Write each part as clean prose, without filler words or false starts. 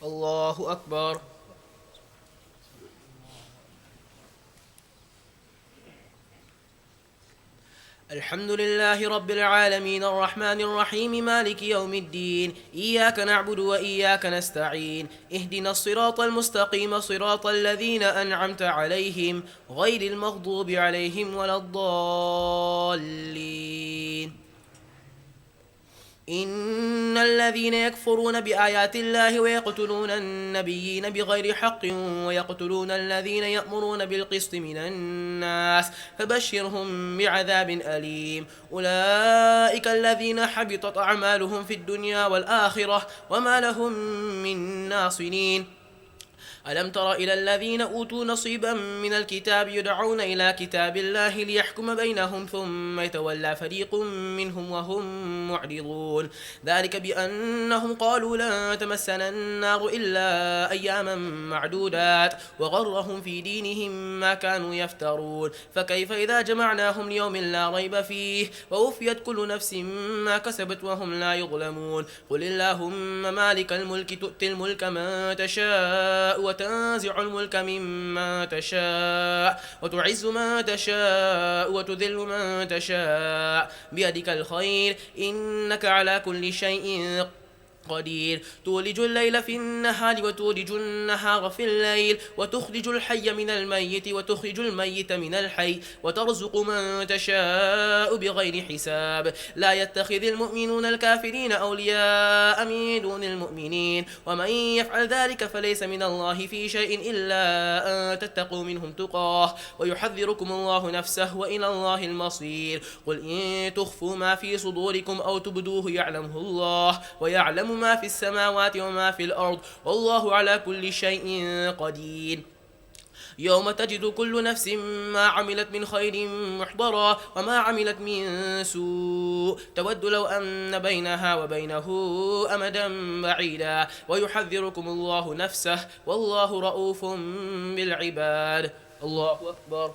الله أكبر. الحمد لله رب العالمين الرحمن الرحيم مالك يوم الدين، إياك نعبد وإياك نستعين، اهدنا الصراط المستقيم صراط الذين أنعمت عليهم غير المغضوب عليهم ولا الضالين. إن الذين يكفرون بآيات الله ويقتلون النبيين بغير حق ويقتلون الذين يأمرون بالقسط من الناس فبشرهم بعذاب أليم. أولئك الذين حبطت أعمالهم في الدنيا والآخرة وما لهم من ناصرين. ألم تر إلى الذين أوتوا نصيبا من الكتاب يدعون إلى كتاب الله ليحكم بينهم ثم يتولى فريق منهم وهم معرضون. ذلك بأنهم قالوا لن تمسنا النار إلا أياما معدودات وغرهم في دينهم ما كانوا يفترون. فكيف إذا جمعناهم ليوم لا ريب فيه ووفيت كل نفس ما كسبت وهم لا يظلمون. قل اللهم مالك الملك تؤتي الملك من تشاء وتنزع الملك ممن تشاء وتعز من تشاء وتذل من تشاء بيدك الخير إنك على كل شيء قدير. تولج الليل في النهار وتولج النهار في الليل وتخرج الحي من الميت وتخرج الميت من الحي وترزق من تشاء بغير حساب. لا يتخذ المؤمنون الكافرين أولياء من دون المؤمنين ومن يفعل ذلك فليس من الله في شيء إلا أن تتقوا منهم تقاه ويحذركم الله نفسه وإلى الله المصير. قل إن تخفوا ما في صدوركم أو تبدوه يعلمه الله ويعلم ما في السماوات وما في الأرض والله على كل شيء قدير. يوم تجد كل نفس ما عملت من خير محضرا وما عملت من سوء تود لو أن بينها وبينه أمدا بعيدا ويحذركم الله نفسه والله رؤوف بالعباد. الله أكبر.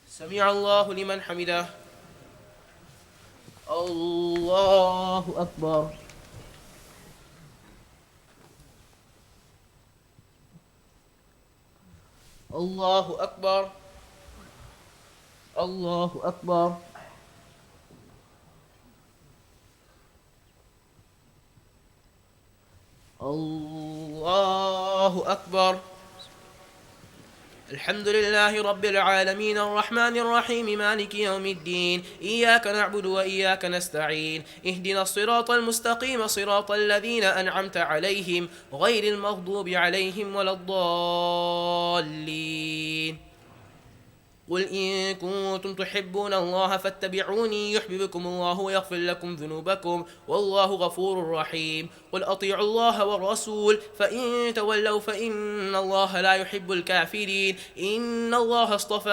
سمع الله لمن حمده. الله أكبر. الله أكبر. الله أكبر. الله أكبر. الحمد لله رب العالمين الرحمن الرحيم مالك يوم الدين، إياك نعبد وإياك نستعين، اهدنا الصراط المستقيم صراط الذين أنعمت عليهم غير المغضوب عليهم ولا الضالين. قل إن كنتم تحبون الله فاتبعوني يحببكم الله ويغفر لكم ذنوبكم والله غفور رحيم. قل أطيعوا الله والرسول فإن تولوا فإن الله لا يحب الكافرين. إن الله اصطفى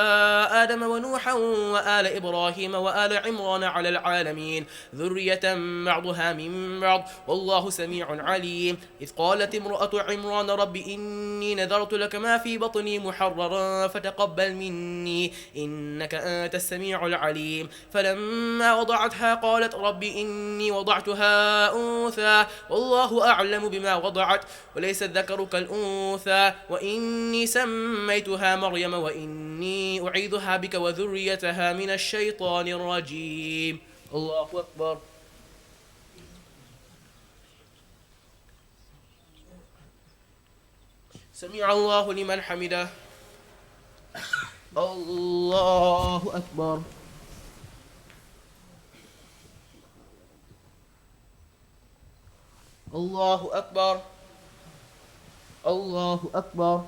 آدم ونوحا وآل إبراهيم وآل عمران على العالمين ذرية بعضها من بعض والله سميع عليم. إذ قالت امرأة عمران رب إني نذرت لك ما في بطني محررا فتقبل مني إنك أنت السميع العليم. فلما وضعتها قالت رب إني وضعتها أنثى والله أعلم بما وضعت وليس الذكر كالأنثى وإني سميتها مريم وإني أعيذها بك وذريتها من الشيطان الرجيم. الله أكبر. سمع الله لمن حمده. الله أكبر. الله أكبر. الله أكبر.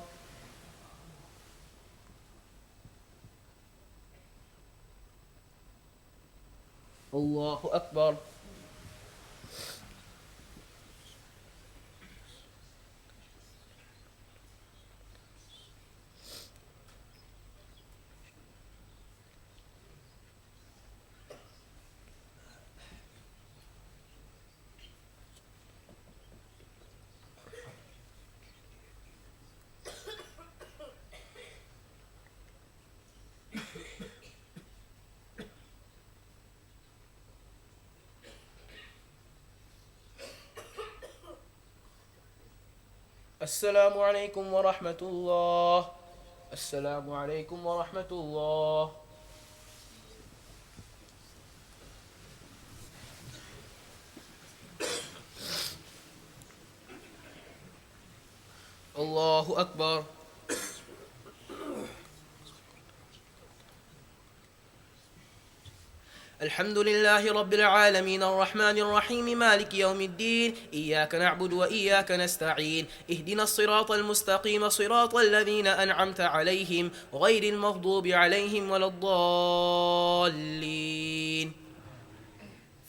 الله أكبر. السلام عليكم ورحمة الله. السلام عليكم ورحمة الله. الله أكبر. الحمد لله رب العالمين الرحمن الرحيم مالك يوم الدين إياك نعبد وإياك نستعين اهدنا الصراط المستقيم صراط الذين أنعمت عليهم غير المغضوب عليهم ولا الضالين.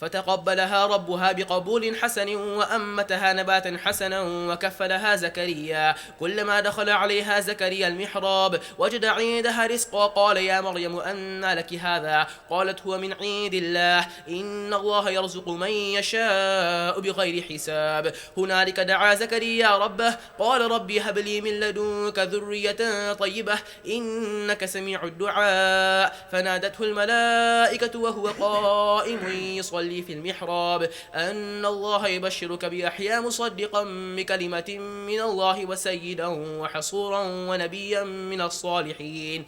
فتقبلها ربها بقبول حسن وأنبتها نباتا حسنا وكفلها زكريا. كلما دخل عليها زكريا المحراب وجد عندها رزقا قال يا مريم أنى لك هذا؟ قالت هو من عند الله إن الله يرزق من يشاء بغير حساب. هنالك دعا زكريا ربه قال ربي هب لي من لدنك ذرية طيبة إنك سميع الدعاء. فنادته الملائكة وهو قائم يصلي في المحراب أن الله يبشرك بيحيى مصدقا بكلمة من الله وسيدا وحصورا ونبيا من الصالحين.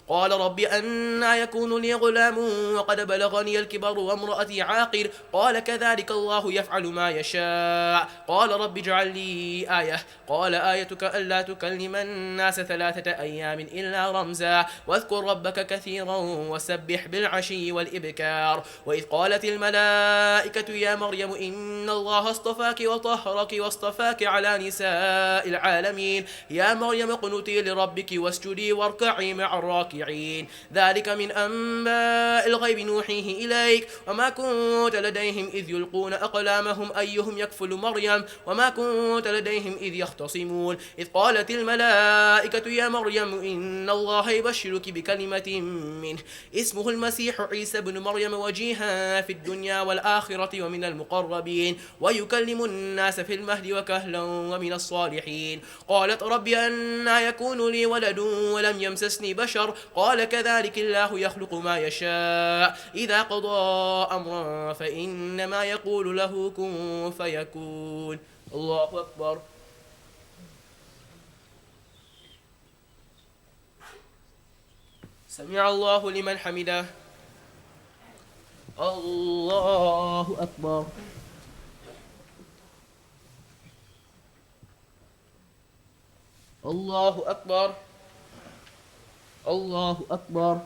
قال رب أنى يكون لي غلام وقد بلغني الكبر وامرأتي عاقر قال كذلك الله يفعل ما يشاء. قال رب اجعل لي آية قال آيتك ألا تكلم الناس 3 أيام إلا رمزا واذكر ربك كثيرا وسبح بالعشي والإبكار. وإذ قالت الملائكة يا مريم إن الله اصطفاك وطهرك واصطفاك على نساء العالمين يا مريم اقنتي لربك واسجدي واركعي مع الراكعين. ذلك من أنباء الغيب نوحيه إليك وما كنت لديهم إذ يلقون أقلامهم أيهم يكفل مريم وما كنت لديهم إذ يختصمون. إذ قالت الملائكة يا مريم إن الله يبشرك بكلمة منه اسمه المسيح عيسى بن مريم وجيها في الدنيا والآخرة ومن المقربين ويكلم الناس في المهد وكهلا ومن الصالحين. قالت رب أنى يكون لي ولد ولم يمسسني بشر قال كذلك الله يخلق ما يشاء إذا قضى أمرا فإنما يقول له كن فيكون. الله أكبر. سمع الله لمن حمده. الله أكبر. الله أكبر. الله أكبر.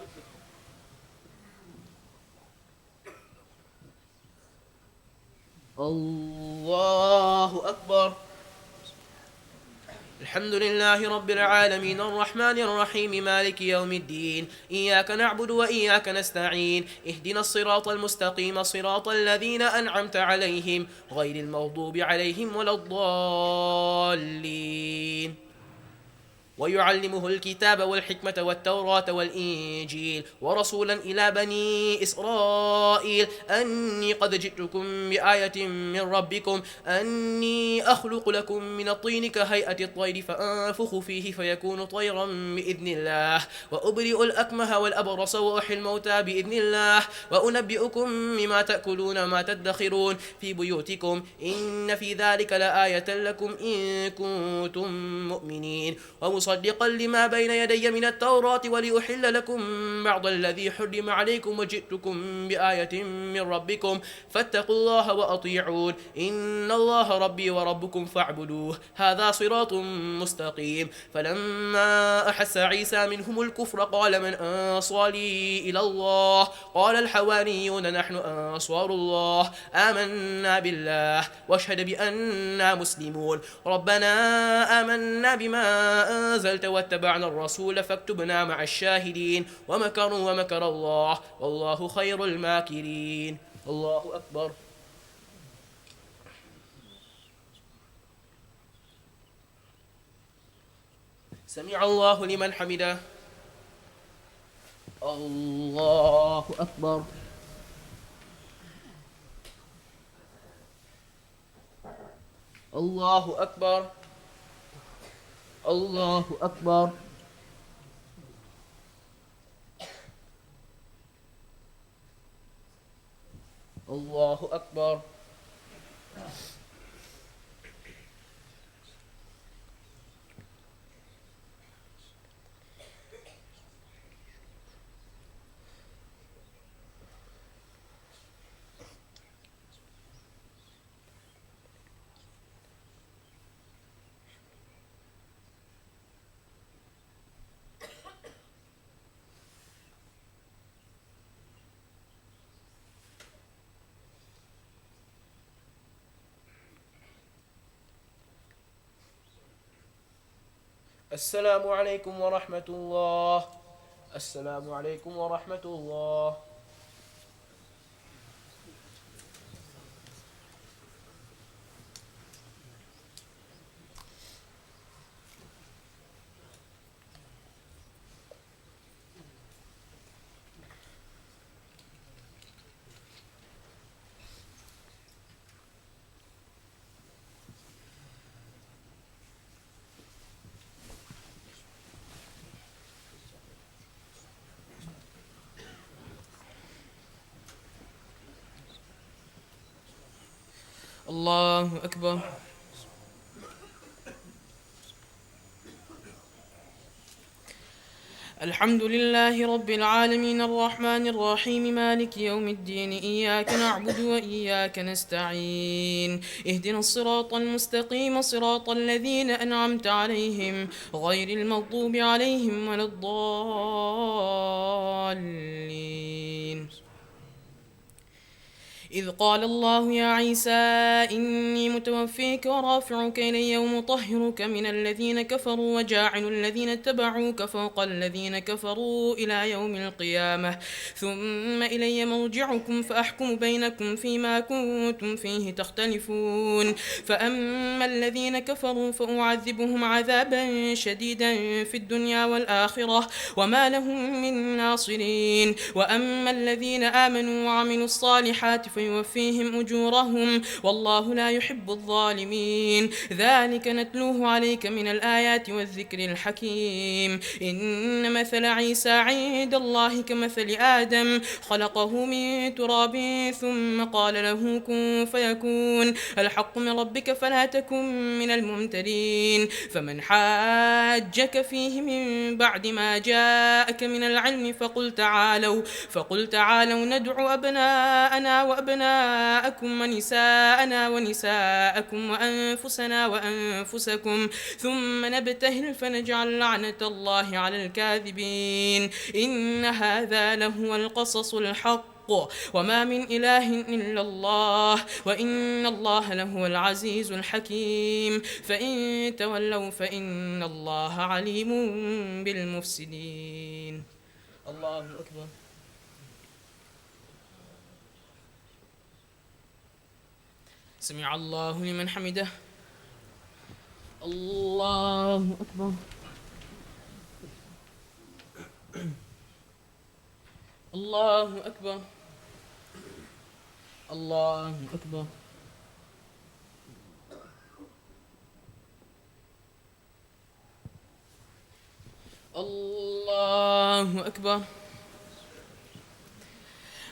الله أكبر. الحمد لله رب العالمين الرحمن الرحيم مالك يوم الدين إياك نعبد وإياك نستعين اهدنا الصراط المستقيم صراط الذين أنعمت عليهم غير المغضوب عليهم ولا الضالين. ويعلمه الكتاب والحكمة والتوراة والإنجيل ورسولا إلى بني إسرائيل أني قد جئتكم بآية من ربكم أني أخلق لكم من الطين كهيئة الطير فأنفخ فيه فيكون طيرا بإذن الله وأبرئ الأكمه والأبرص وأحيي الموتى بإذن الله وأنبئكم مما تأكلون وما تدخرون في بيوتكم إن في ذلك لآية لكم إن كنتم مؤمنين ومصدقا لما بين يدي من التوراة ولأحل لكم بعض الذي حرم عليكم وجئتكم بآية من ربكم فاتقوا الله وأطيعون إن الله ربي وربكم فاعبدوه هذا صراط مستقيم. فلما أحس عيسى منهم الكفر قال من أنصاري إلى الله قال الحواريون نحن أنصار الله آمنا بالله واشهد بأننا مسلمون ربنا آمنا بما أنزلت واتبعنا الرسول فاكتبنا مع الشاهدين ومكروا ومكر الله والله خير الماكرين. الله أكبر. سمع الله لمن حمده. الله أكبر. الله أكبر. الله أكبر. الله أكبر. السلام عليكم ورحمة الله. السلام عليكم ورحمة الله. الله أكبر. الحمد لله رب العالمين الرحمن الرحيم مالك يوم الدين إياك نعبد وإياك نستعين اهدنا الصراط المستقيم صراط الذين أنعمت عليهم غير المغضوب عليهم ولا الضالين. إذ قال الله يا عيسى إني متوفيك ورافعك إلي ومطهرك من الذين كفروا وجاعل الذين اتبعوك فوق الذين كفروا إلى يوم القيامة ثم إلي مرجعكم فأحكم بينكم فيما كنتم فيه تختلفون. فأما الذين كفروا فأعذبهم عذابا شديدا في الدنيا والآخرة وما لهم من ناصرين. وأما الذين آمنوا وعملوا الصالحات فيوفيهم أجورهم والله لا يحب الظالمين. ذلك نتلوه عليك من الآيات والذكر الحكيم. إن مثل عيسى عند الله كمثل آدم خلقه من تراب ثم قال له كن فيكون. الحق من ربك فلا تكن من الممترين. فمن حاجك فيه من بعد ما جاءك من العلم فقل تعالوا ندعو أبناءنا وأبناءكم ونساءنا ونساءكم وأنفسنا وأنفسكم ثم نبتهل فنجعل لعنة الله على الكاذبين. إن هذا لهو القصص الحق وما من إله إلا الله وإن الله لهو العزيز الحكيم. فإن تولوا فإن الله عليم بالمفسدين. الله أكبر. سمع الله لمن حمده. الله أكبر. الله أكبر. الله أكبر. الله أكبر.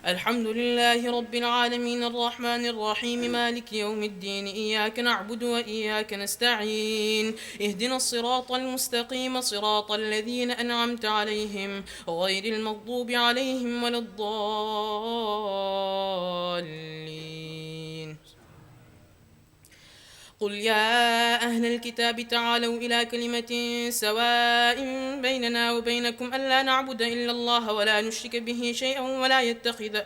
الحمد لله رب العالمين الرحمن الرحيم مالك يوم الدين إياك نعبد وإياك نستعين اهدنا الصراط المستقيم صراط الذين أنعمت عليهم غير المغضوب عليهم ولا الضالين. قل يا أهل الكتاب تعالوا إلى كلمة سواء بيننا وبينكم ألا نعبد إلا الله ولا نشرك به شيئا ولا يتخذ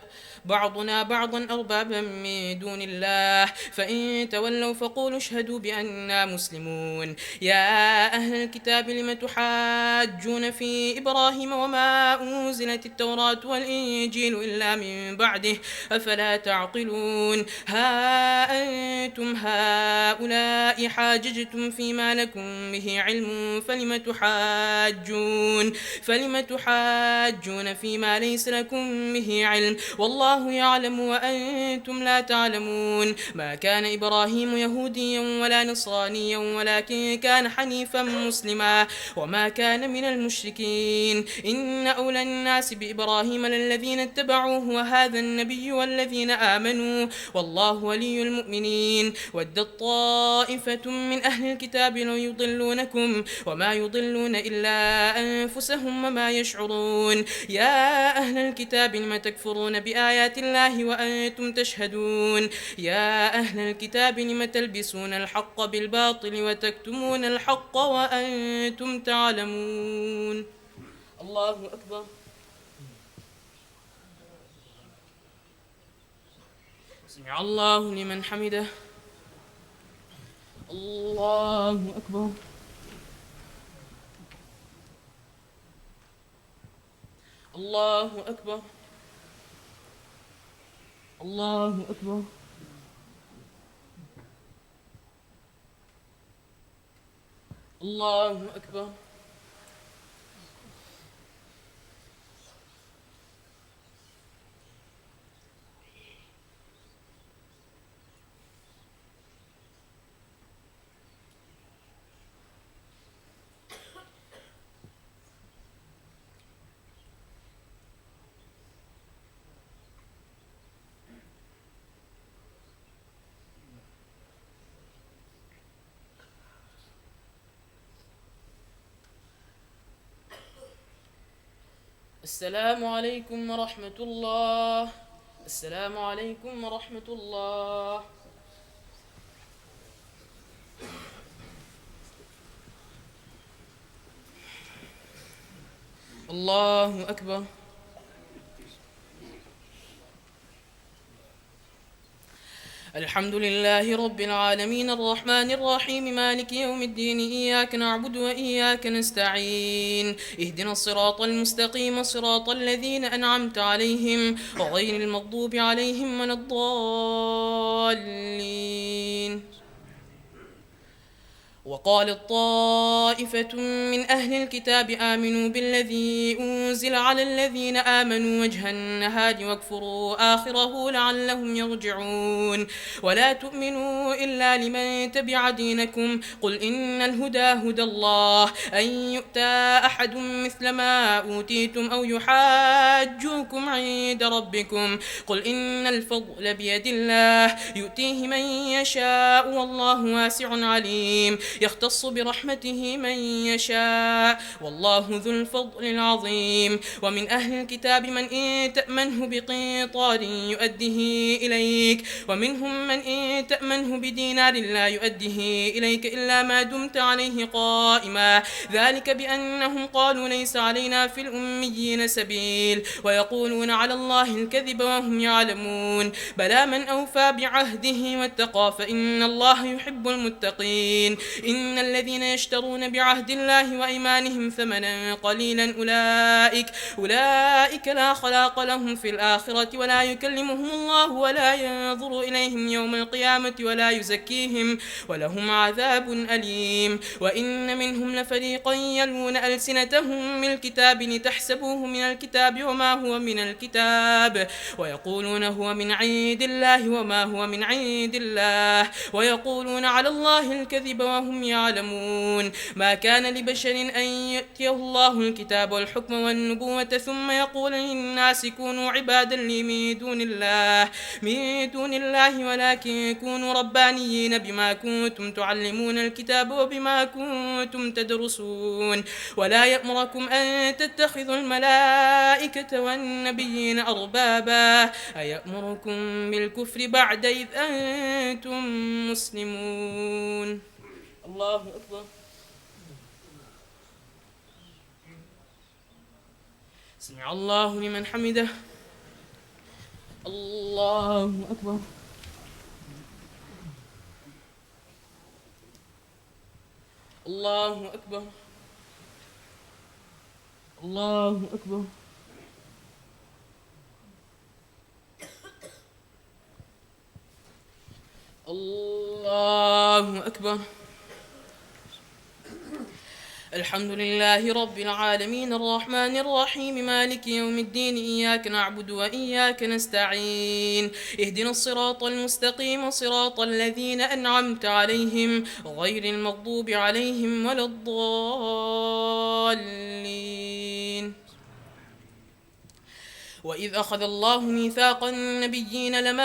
بعضنا بعضا أربابا من دون الله فإن تولوا فقولوا اشهدوا بأننا مسلمون. يا أهل الكتاب لم تحاجون في إبراهيم وما أنزلت التوراة والإنجيل إلا من بعده أفلا تعقلون. ها أنتم هؤلاء حاججتم فيما لكم به علم فلم تحاجون فيما ليس لكم به علم والله يعلم وأنتم لا تعلمون. ما كان إبراهيم يهوديا ولا نصرانيا ولكن كان حنيفا مسلما وما كان من المشركين. إن أولى الناس بإبراهيم للذين اتبعوه وهذا النبي والذين آمنوا والله ولي المؤمنين. ودت طائفة من أهل الكتاب لو يضلونكم وما يضلون إلا أنفسهم وما يشعرون. يا أهل الكتاب لم تكفرون بآيات الله وأنتم تشهدون. يا أهل الكتاب لم تلبسون الحق بالباطل وتكتمون الحق وأنتم تعلمون. الله أكبر. سمع الله لمن حمده. الله أكبر. الله أكبر. الله أكبر. الله أكبر. السلام عليكم ورحمة الله. السلام عليكم ورحمة الله. الله أكبر. الحمد لله رب العالمين الرحمن الرحيم مالك يوم الدين إياك نعبد وإياك نستعين اهدنا الصراط المستقيم صراط الذين أنعمت عليهم غير المغضوب عليهم ولا الضالين. وقالت طائفة من أهل الكتاب آمنوا بالذي أنزل على الذين آمنوا وجه النهار واكفروا آخره لعلهم يرجعون ولا تؤمنوا إلا لمن تبع دينكم قل إن الهدى هدى الله أن يؤتى أحد مثل ما أوتيتم أو يحاجوكم عند ربكم قل إن الفضل بيد الله يؤتيه من يشاء والله واسع عليم يختص برحمته من يشاء والله ذو الفضل العظيم. ومن أهل الكتاب من إن تأمنه بقنطار يؤده إليك ومنهم من إن تأمنه بدينار لا يؤده إليك إلا ما دمت عليه قائما ذلك بأنهم قالوا ليس علينا في الأميين سبيل ويقولون على الله الكذب وهم يعلمون بلى من أوفى بعهده واتقى فإن الله يحب المتقين. إن الذين يشترون بعهد الله وأيمانهم ثمنا قليلا أولئك لا خلاق لهم في الآخرة ولا يكلمهم الله ولا ينظر إليهم يوم القيامة ولا يزكيهم ولهم عذاب أليم. وإن منهم لفريقا يلوون ألسنتهم بالكتاب لتحسبوه من الكتاب وما هو من الكتاب ويقولون هو من عند الله وما هو من عند الله ويقولون على الله الكذب وهم يعلمون ما كان لبشر أن يأتيه الله الكتاب والحكم والنبوة ثم يقول للناس كونوا عبادا لي من دون الله ولكن كونوا ربانيين بما كنتم تعلمون الكتاب وبما كنتم تدرسون ولا يأمركم أن تتخذوا الملائكة والنبيين أربابا أيأمركم بالكفر بعد إذ أنتم مسلمون. الله أكبر. سمع الله لمن حمده. الله أكبر. الله أكبر. الله أكبر. الله أكبر. الحمد لله رب العالمين الرحمن الرحيم مالك يوم الدين إياك نعبد وإياك نستعين اهدنا الصراط المستقيم صراط الذين أنعمت عليهم غير المغضوب عليهم ولا الضالين. وإذ أخذ الله ميثاق النبيين لما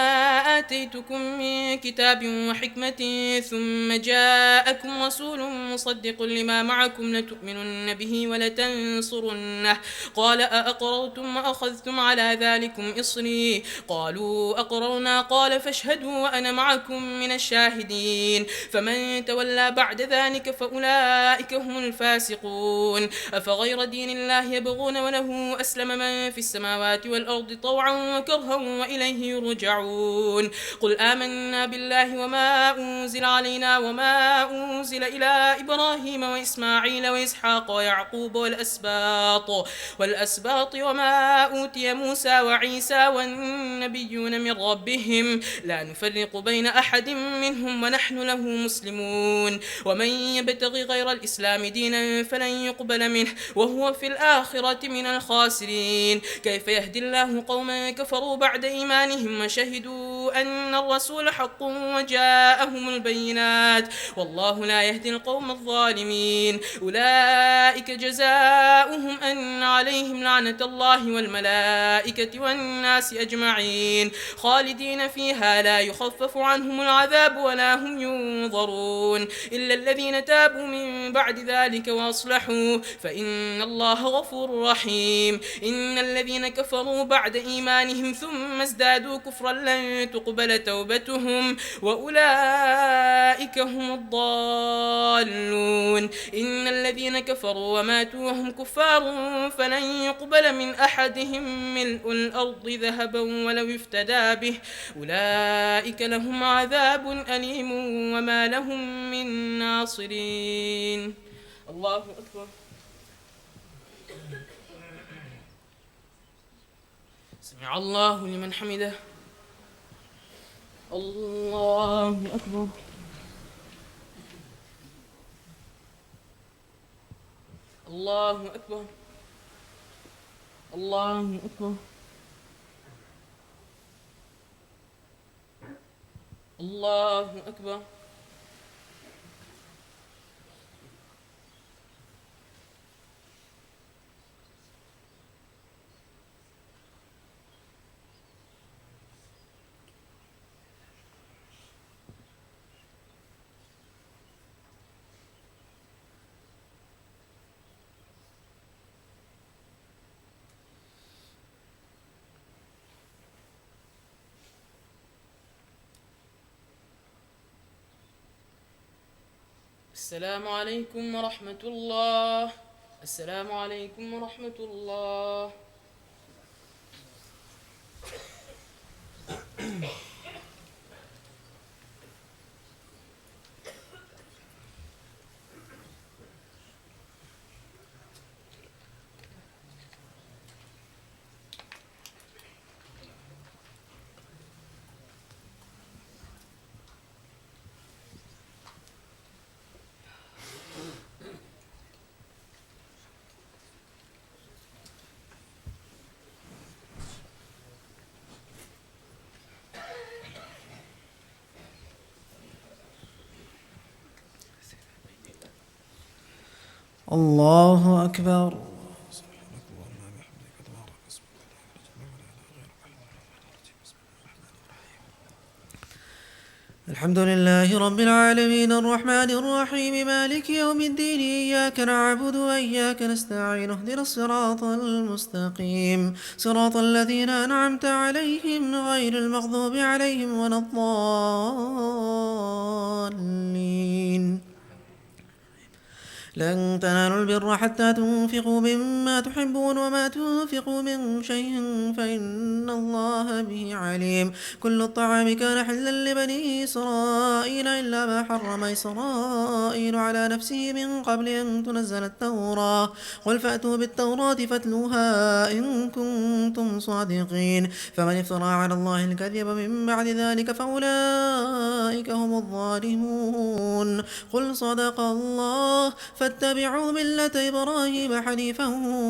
آتيتكم من كتاب وحكمة ثم جاءكم رسول مصدق لما معكم لتؤمنن به ولتنصرنه قال أأقررتم وأخذتم على ذلكم إصري قالوا أقررنا قال فاشهدوا وأنا معكم من الشاهدين فمن تولى بعد ذلك فأولئك هم الفاسقون. أفغير دين الله يبغون وله أسلم من في السماوات والأرض طوعا وكرها وإليه يرجعون. قل آمنا بالله وما أنزل علينا وما أنزل إلى إبراهيم وإسماعيل وإسحاق ويعقوب والأسباط وما أوتي موسى وعيسى والنبيون من ربهم لا نفرق بين أحد منهم ونحن له مسلمون. ومن يبتغ غير الإسلام دينا فلن يقبل منه وهو في الآخرة من الخاسرين. كيف يهدي الله قوما كفروا بعد إيمانهم وشهدوا أن الرسول حق وجاءهم البينات والله لا يهدي القوم الظالمين. أولئك جزاؤهم أن عليهم لعنة الله والملائكة والناس أجمعين خالدين فيها لا يخفف عنهم العذاب ولا هم ينظرون إلا الذين تابوا من بعد ذلك وأصلحوا فإن الله غفور رحيم. إن الذين كفروا بعد إيمانهم ثم ازدادوا كفرا لن تقبل توبتهم وأولئك هم الضالون. إن الذين كفروا وماتوا وهم كفار فلن يقبل من أحدهم ملء الأرض ذهبا ولو افتدى به أولئك لهم عذاب أليم وما لهم من ناصرين. الله أكبر. سمع الله لمن حمده. الله أكبر. الله أكبر. الله أكبر. الله أكبر. السلام عليكم ورحمة الله. السلام عليكم ورحمة الله. الله أكبر. الحمد لله رب العالمين الرحمن الرحيم مالك يوم الدين إياك نعبد وإياك نستعين اهدنا الصراط المستقيم صراط الذين أنعمت عليهم غير المغضوب عليهم ولا الضالين. لن تنالوا البر حتى تنفقوا مما تحبون وما تنفقوا من شيء فإن الله به عليم. كل الطعام كان حلا لبني إسرائيل إلا ما حرم إسرائيل على نفسه من قبل أن تنزل التوراة. قل فأتوا بالتوراة فاتلوها إن كنتم صادقين. فمن افترى على الله الكذب من بعد ذلك فأولئك هم الظالمون. قل صدق الله فاتبعوا ملة إبراهيم حنيفا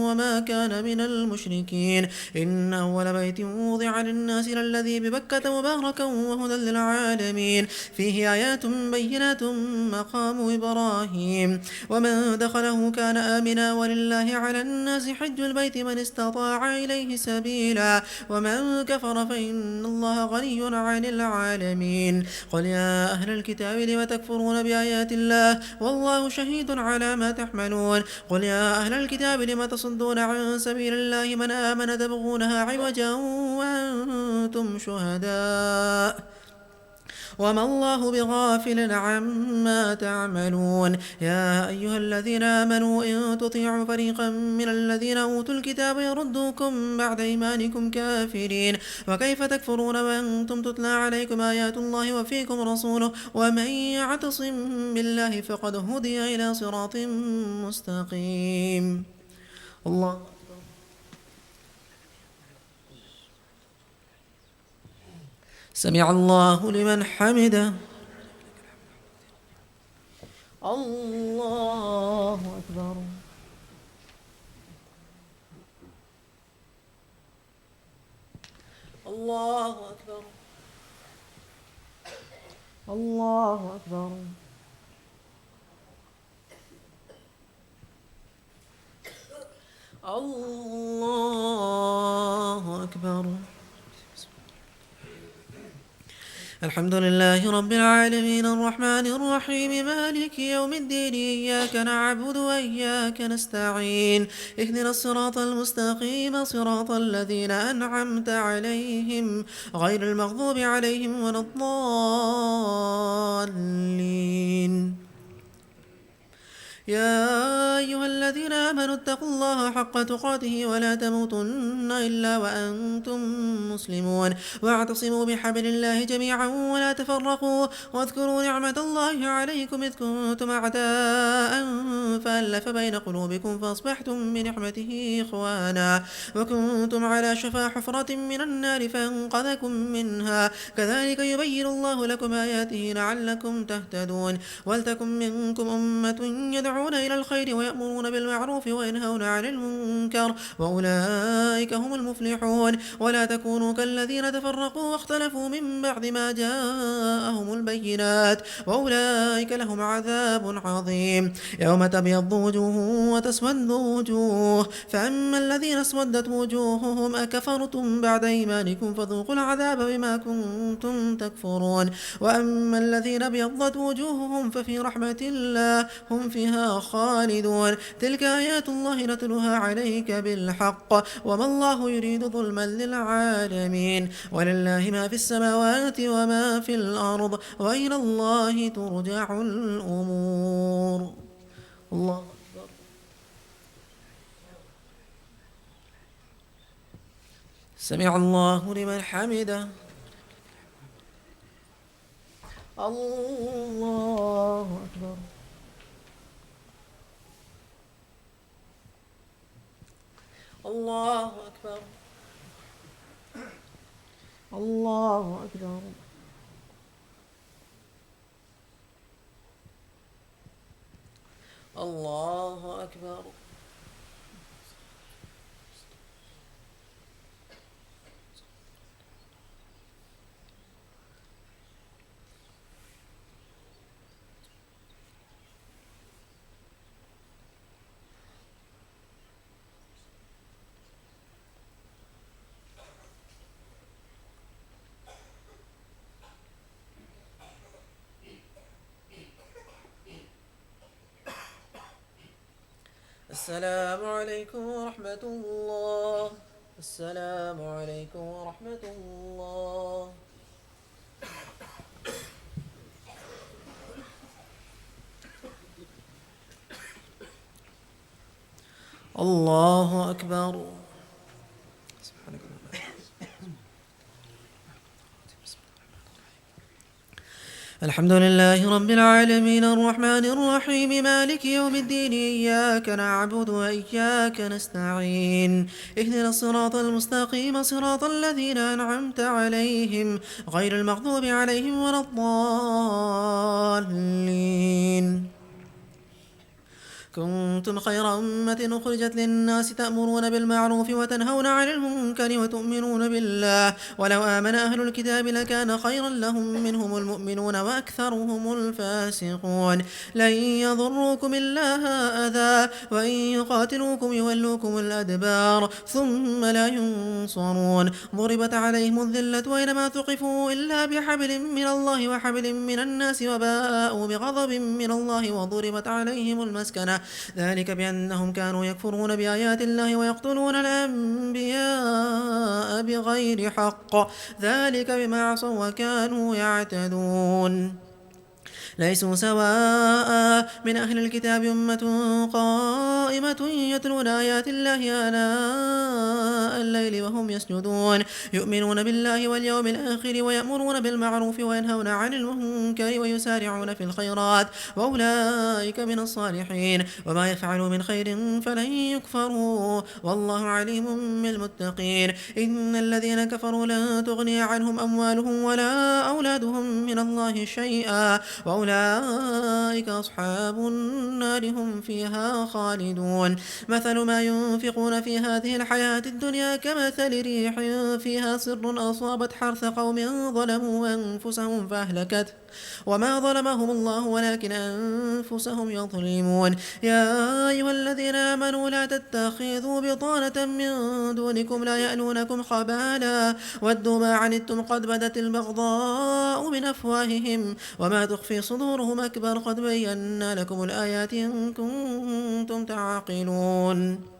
وما كان من المشركين. إن أول بيت وضع للناس للذي ببكة مباركا وهدى للعالمين فيه آيات بينات مقام إبراهيم ومن دخله كان آمنا ولله على الناس حج البيت من استطاع إليه سبيلا ومن كفر فإن الله غني عن العالمين. قل يا أهل الكتاب لم تكفرون بآيات الله والله شهيد على ما تحملون. قل يا أهل الكتاب لم تصدون عن سبيل الله من آمن تبغونها عوجا وأنتم شهداء وما الله بغافل عما تعملون. يا أيها الذين آمنوا إن تطيعوا فريقا من الذين أوتوا الكتاب يردوكم بعد إيمانكم كافرين. وكيف تكفرون وأنتم تتلى عليكم آيات الله وفيكم رسوله ومن يعتصم بالله فقد هدي إلى صراط مستقيم. الله سمع الله لمن حمده. الله أكبر. الله أكبر. الله أكبر. الله أكبر. الحمد لله رب العالمين الرحمن الرحيم مالك يوم الدين إياك نعبد وإياك نستعين اهدنا الصراط المستقيم صراط الذين أنعمت عليهم غير المغضوب عليهم ولا الضالين. يا أيها الذين آمنوا اتقوا الله حق تقاته ولا تموتن إلا وأنتم مسلمون واعتصموا بحبل الله جميعا ولا تفرقوا واذكروا نعمة الله عليكم إذ كنتم أعداء فألف بين قلوبكم فأصبحتم بنعمته إخوانا وكنتم على شفا حفرة من النار فأنقذكم منها كذلك يبين الله لكم آياته لعلكم تهتدون. ولتكن منكم أمة يدعون إلى الخير ويأمرون بالمعروف وينهون عن المنكر وأولئك هم المفلحون. ولا تكونوا كالذين تفرقوا واختلفوا من بعد ما جاءهم البينات وأولئك لهم عذاب عظيم. يوم تبيض وجوه وتسود وجوه فأما الذين اسودت وجوههم أكفرتم بعد إيمانكم فذوقوا العذاب بما كنتم تكفرون. وأما الذين ابيضت وجوههم ففي رحمة الله هم فيها خالدون. تلك آيات الله نتلوها عليك بالحق وما الله يريد ظلما للعالمين. ولله ما في السماوات وما في الأرض وإلى الله ترجع الأمور. الله أكبر. سمع الله لمن حمده. الله أكبر. الله أكبر. الله أكبر. الله أكبر. السلام عليكم ورحمة الله. السلام عليكم ورحمة الله. الله أكبر. الحمد لله رب العالمين الرحمن الرحيم مالك يوم الدين إياك نعبد وإياك نستعين اهدنا الصراط المستقيم صراط الذين أنعمت عليهم غير المغضوب عليهم ولا الضالين. كنتم خير أمة أخرجت للناس تأمرون بالمعروف وتنهون عن المنكر وتؤمنون بالله ولو آمن أهل الكتاب لكان خيرا لهم منهم المؤمنون وأكثرهم الفاسقون. لن يضروكم إلا أذى وإن يقاتلوكم يولوكم الأدبار ثم لا ينصرون. ضربت عليهم الذلة وإنما ثقفوا إلا بحبل من الله وحبل من الناس وباءوا بغضب من الله وضربت عليهم المسكنة الجنة ذلك بأنهم كانوا يكفرون بآيات الله ويقتلون الأنبياء بغير حق ذلك بما عصوا وكانوا يعتدون ليسوا سواء من أهل الكتاب أمة قائمة يتلون آيات الله آناء الليل وهم يسجدون يؤمنون بالله واليوم الآخر ويأمرون بالمعروف وينهون عن المنكر ويسارعون في الخيرات وأولئك من الصالحين وما يفعلوا من خير فلن يكفروا والله عليم بالمتقين إن الذين كفروا لن تغني عنهم أموالهم ولا أولادهم من الله شيئا وأولئك أصحاب النار هم فيها خالدون مثل ما ينفقون في هذه الحياة الدنيا كمثل ريح فيها صر أصابت حرث قوم ظلموا أنفسهم فأهلكته وما ظلمهم الله ولكن أنفسهم يظلمون يا أيها الذين آمنوا لا تتخذوا بطانة من دونكم لا يألونكم خبالا ودوا ما عنتم قد بدت البغضاء من أفواههم وما تخفي صدورهم أكبر قد بينا لكم الآيات إن كنتم تعقلون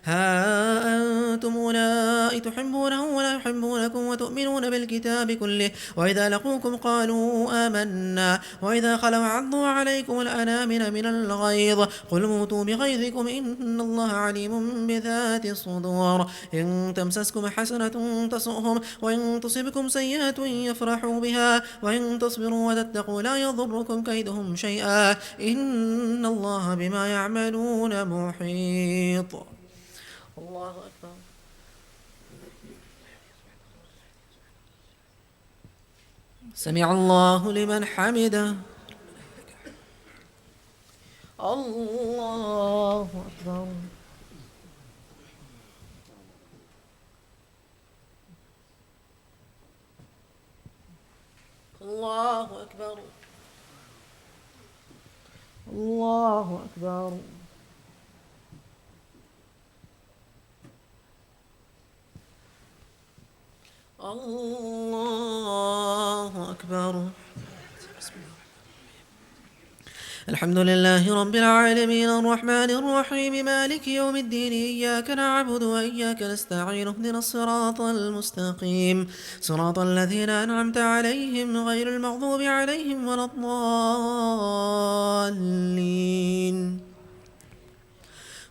ها أنتم أولئك تحبونهم ولا يحبونكم وتؤمنون بالكتاب كله وإذا لقوكم قالوا آمنا وإذا خلوا عضوا عليكم الأنامل من الغيظ قل موتوا بغيظكم إن الله عليم بذات الصدور إن تمسسكم حسنة تسؤهم وإن تصبكم سيئة يفرحوا بها وإن تصبروا وتتقوا لا يضركم كيدهم شيئا إن الله بما يعملون محيط الله أكبر سمع الله لمن حمده الله أكبر الله أكبر الله أكبر الله أكبر الحمد لله رب العالمين الرحمن الرحيم مالك يوم الدين إياك نعبد وإياك نستعين اهدنا الصراط المستقيم صراط الذين أنعمت عليهم غير المغضوب عليهم ولا الضالين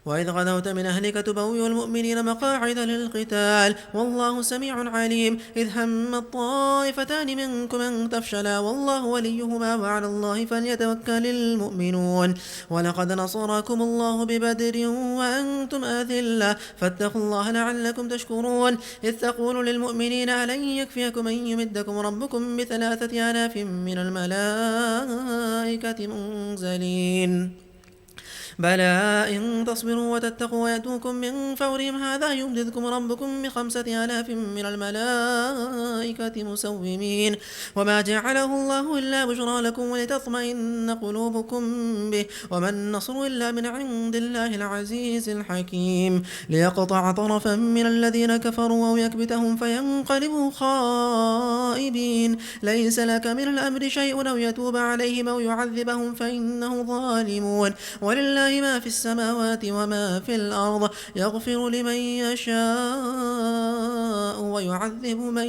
وإذ غدوت من أهلك تبوئ المؤمنين مقاعد للقتال والله سميع عليم إذ هم الطائفتان منكم أن تفشلا والله وليهما وعلى الله فليتوكل المؤمنون ولقد نصركم الله ببدر وأنتم أذلة فاتقوا الله لعلكم تشكرون إذ تقول للمؤمنين ألن يكفيكم أن يمدكم ربكم ب3,000 من الملائكة منزلين بلى إن تصبروا وتتقوا ويأتوكم من فورهم هذا يمددكم ربكم ب5,000 من الملائكة مسومين وما جعله الله إلا بشرى لكم ولتطمئن قلوبكم به وما النصر إلا من عند الله العزيز الحكيم ليقطع طرفا من الذين كفروا أو يكبتهم فينقلبوا خائبين ليس لك من الأمر شيء أو يتوب عليهم أو يعذبهم فإنهم ظالمون ولله ما في السماوات وما في الأرض يغفر لمن يشاء ويعذب من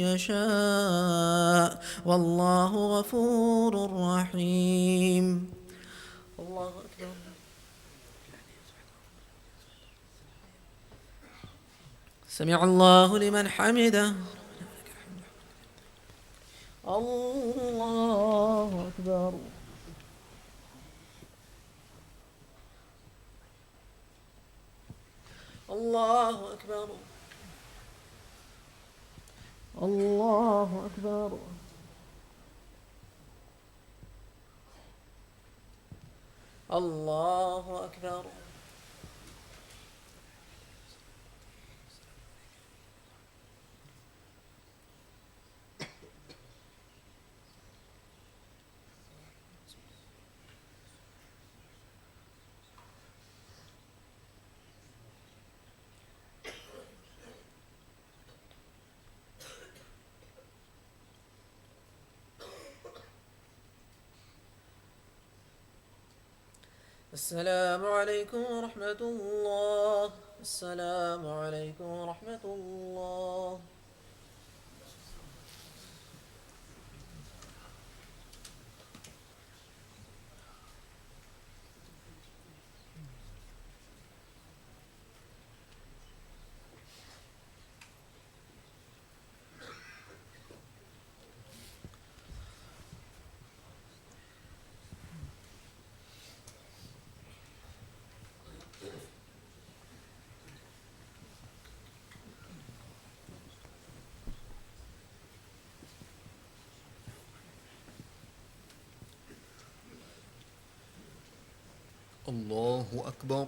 يشاء والله غفور رحيم الله أكبر سمع الله لمن حمده الله أكبر الله أكبر الله أكبر الله أكبر السلام عليكم ورحمة الله. السلام عليكم ورحمة الله. الله أكبر.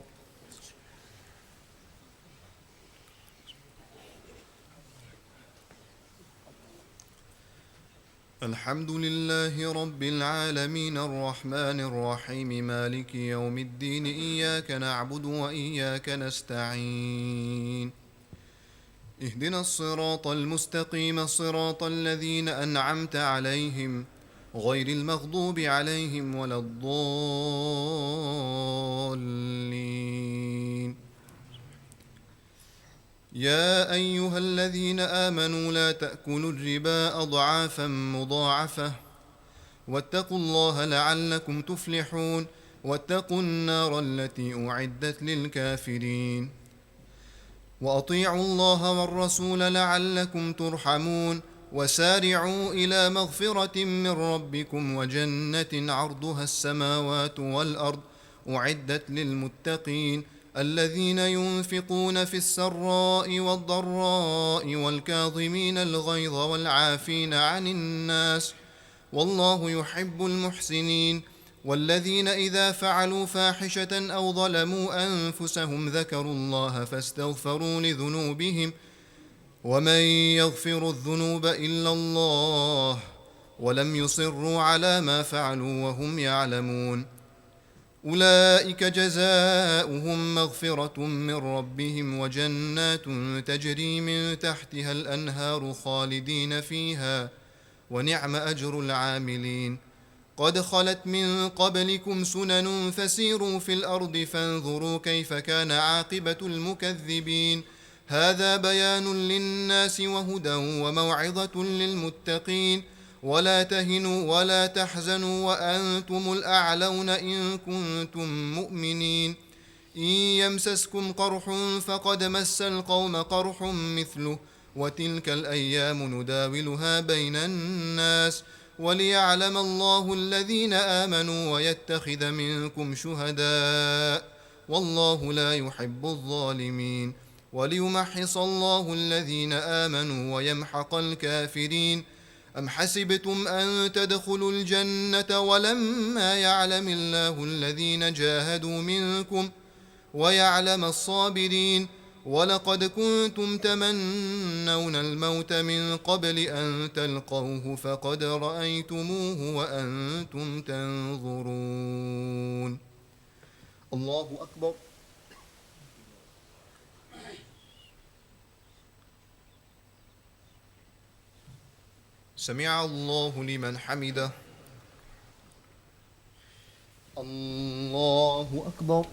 الحمد لله رب العالمين الرحمن الرحيم مالك يوم الدين إياك نعبد وإياك نستعين اهدنا الصراط المستقيم صراط الذين أنعمت عليهم غير المغضوب عليهم ولا الضالين. يا أيها الذين آمنوا لا تأكلوا الربا أضعافا مضاعفة واتقوا الله لعلكم تفلحون واتقوا النار التي أعدت للكافرين وأطيعوا الله والرسول لعلكم ترحمون وسارعوا إلى مغفرة من ربكم وجنة عرضها السماوات والأرض أعدت للمتقين الذين ينفقون في السراء والضراء والكاظمين الغيظ والعافين عن الناس والله يحب المحسنين والذين إذا فعلوا فاحشة أو ظلموا أنفسهم ذكروا الله فاستغفروا لذنوبهم ومن يغفر الذنوب إلا الله ولم يصروا على ما فعلوا وهم يعلمون أولئك جزاؤهم مغفرة من ربهم وجنات تجري من تحتها الأنهار خالدين فيها ونعم أجر العاملين قد خلت من قبلكم سنن فسيروا في الأرض فانظروا كيف كان عاقبة المكذبين هذا بيان للناس وهدى وموعظة للمتقين ولا تهنوا ولا تحزنوا وأنتم الأعلون إن كنتم مؤمنين إن يمسسكم قرح فقد مس القوم قرح مثله وتلك الأيام نداولها بين الناس وليعلم الله الذين آمنوا ويتخذ منكم شهداء والله لا يحب الظالمين وليمحص الله الذين آمنوا ويمحق الكافرين أم حسبتم أن تدخلوا الجنة ولما يعلم الله الذين جاهدوا منكم ويعلم الصابرين ولقد كنتم تمنون الموت من قبل أن تلقوه فقد رأيتموه وأنتم تنظرون. الله أكبر. سمع الله لمن حمده. الله أكبر.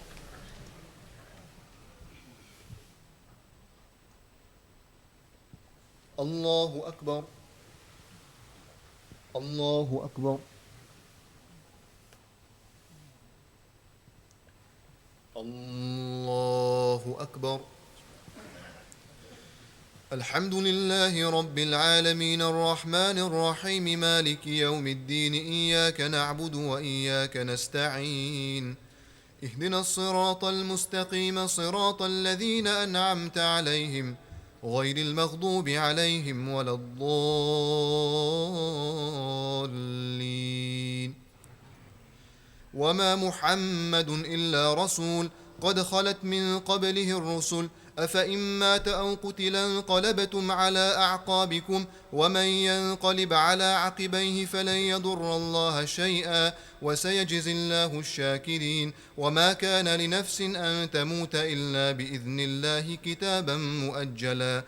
الله أكبر. الله أكبر. الله أكبر. الحمد لله رب العالمين الرحمن الرحيم مالك يوم الدين إياك نعبد وإياك نستعين اهدنا الصراط المستقيم صراط الذين أنعمت عليهم غير المغضوب عليهم ولا الضالين. وما محمد إلا رسول قد خلت من قبله الرسل أفإن مات أو قتل انقلبتم على أعقابكم ومن ينقلب على عقبيه فلن يضر الله شيئا وسيجزي الله الشاكرين وما كان لنفس أن تموت إلا بإذن الله كتابا مؤجلا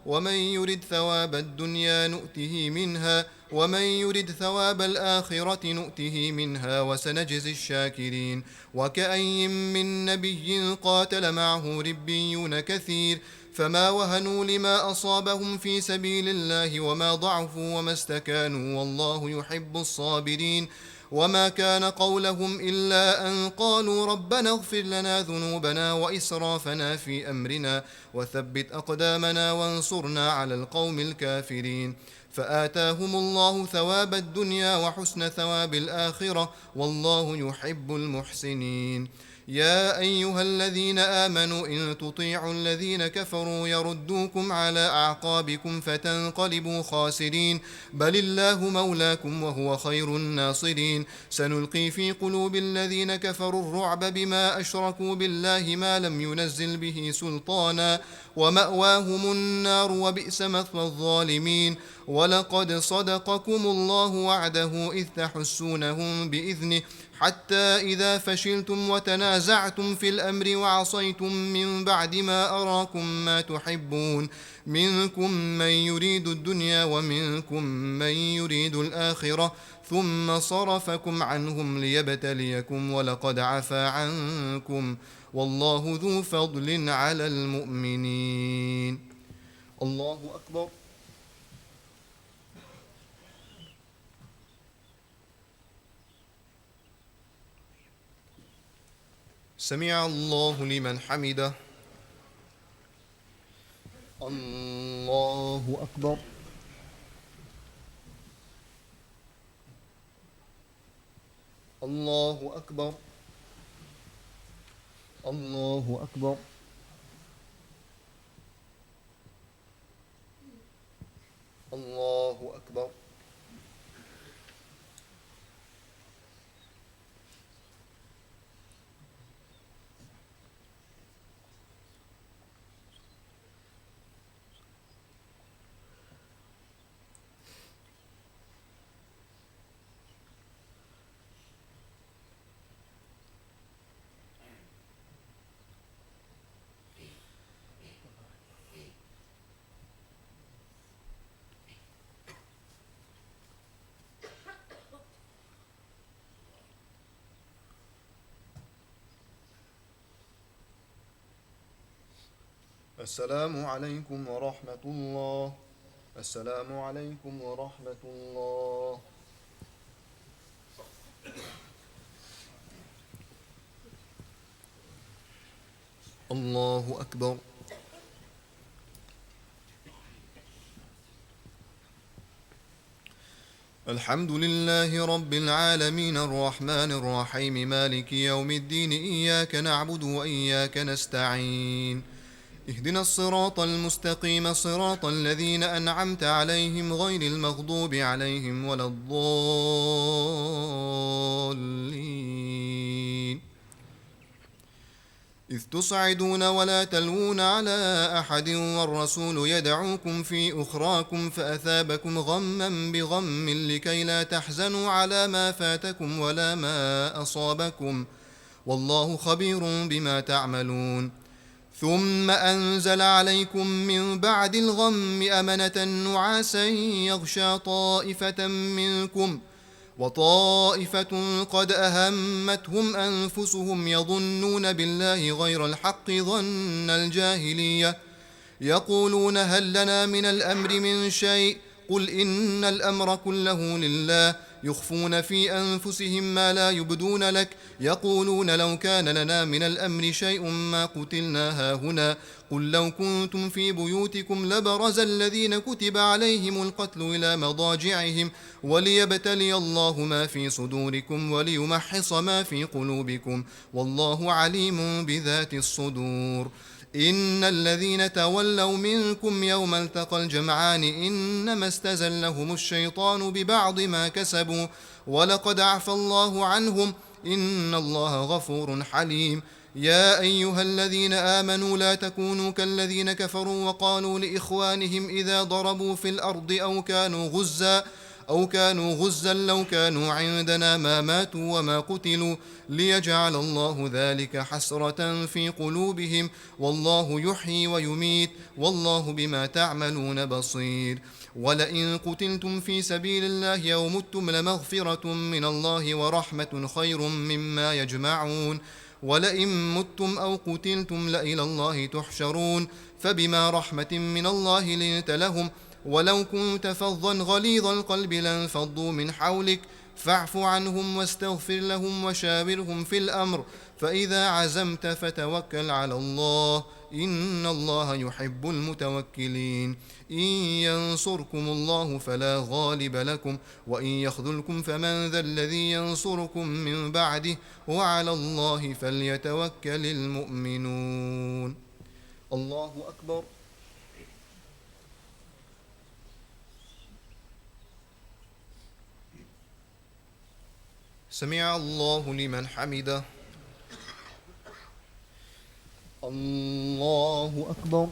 ومن يرد ثواب الدنيا نؤته منها ومن يرد ثواب الآخرة نؤته منها وسنجزي الشاكرين. وكأي من نبي قاتل معه ربيون كثير فما وهنوا لما أصابهم في سبيل الله وما ضعفوا وما استكانوا والله يحب الصابرين. وما كان قولهم إلا أن قالوا ربنا اغفر لنا ذنوبنا وإسرافنا في أمرنا وثبت أقدامنا وانصرنا على القوم الكافرين. فآتاهم الله ثواب الدنيا وحسن ثواب الآخرة والله يحب المحسنين. يا أيها الذين آمنوا إن تطيعوا الذين كفروا يردوكم على أعقابكم فتنقلبوا خاسرين بل الله مولاكم وهو خير الناصرين. سنلقي في قلوب الذين كفروا الرعب بما أشركوا بالله ما لم ينزل به سلطانا ومأواهم النار وبئس مثوى الظالمين. ولقد صدقكم الله وعده إذ تحسونهم بإذنه حتى إذا فشلتم وتنازعتم في الأمر وعصيتم من بعد ما أراكم ما تحبون منكم من يريد الدنيا ومنكم من يريد الآخرة ثم صرفكم عنهم ليبتليكم ولقد عفا عنكم والله ذو فضل على المؤمنين. الله أكبر. سمع الله لمن حمده. الله أكبر. الله أكبر. الله أكبر. الله أكبر. السلام عليكم ورحمة الله. السلام عليكم ورحمة الله. الله أكبر. الحمد لله رب العالمين الرحمن الرحيم مالك يوم الدين إياك نعبد وإياك نستعين اهدنا الصراط المستقيم صراط الذين أنعمت عليهم غير المغضوب عليهم ولا الضالين إذ تصعدون ولا تلوون على أحد والرسول يدعوكم في أخراكم فأثابكم غما بغم لكي لا تحزنوا على ما فاتكم ولا ما أصابكم والله خبير بما تعملون ثم أنزل عليكم من بعد الغم أمنة نعاسا يغشى طائفة منكم وطائفة قد أهمتهم أنفسهم يظنون بالله غير الحق ظن الجاهلية يقولون هل لنا من الأمر من شيء قل إن الأمر كله لله يخفون في أنفسهم ما لا يبدون لك يقولون لو كان لنا من الأمر شيء ما قتلنا هاهنا قل لو كنتم في بيوتكم لبرز الذين كتب عليهم القتل إلى مضاجعهم وليبتلي الله ما في صدوركم وليمحص ما في قلوبكم والله عليم بذات الصدور إن الذين تولوا منكم يوم التقى الجمعان إنما استزلهم الشيطان ببعض ما كسبوا ولقد عفى الله عنهم إن الله غفور حليم يا أيها الذين آمنوا لا تكونوا كالذين كفروا وقالوا لإخوانهم إذا ضربوا في الأرض أو كانوا غزا لو كانوا عندنا ما ماتوا وما قتلوا ليجعل الله ذلك حسرة في قلوبهم والله يحيي ويميت والله بما تعملون بصير ولئن قتلتم في سبيل الله أو متم لمغفرة من الله ورحمة خير مما يجمعون ولئن متم أو قتلتم لإلى الله تحشرون فبما رحمة من الله لنت لهم ولو كنت فظا غليظ القلب لانفضوا من حولك فاعف عنهم واستغفر لهم وشاورهم في الأمر فإذا عزمت فتوكل على الله إن الله يحب المتوكلين إن ينصركم الله فلا غالب لكم وإن يخذلكم فمن ذا الذي ينصركم من بعده وعلى الله فليتوكل المؤمنون الله أكبر سمع الله لمن حمده الله أكبر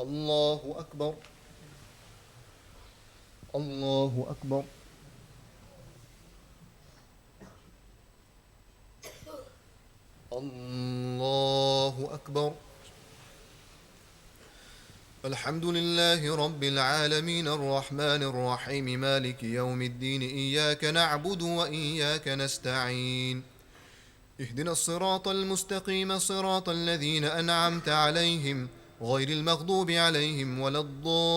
الله أكبر الله أكبر الله أكبر الحمد لله رب العالمين الرحمن الرحيم مالك يوم الدين إياك نعبد وإياك نستعين اهدنا الصراط المستقيم صراط الذين أنعمت عليهم غير المغضوب عليهم ولا الضالين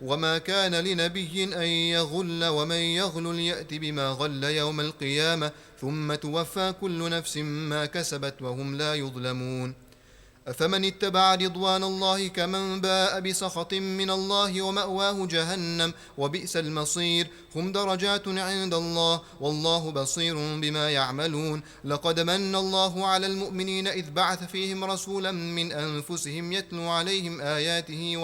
وما كان لنبي أن يغل ومن يغل يأت بما غل يوم القيامة ثم توفى كل نفس ما كسبت وهم لا يظلمون أفمن اتبع رضوان الله كمن باء بسخط من الله ومأواه جهنم وبئس المصير هم درجات عند الله والله بصير بما يعملون لقد من الله على المؤمنين إذ بعث فيهم رسولا من أنفسهم يتلو عليهم آياته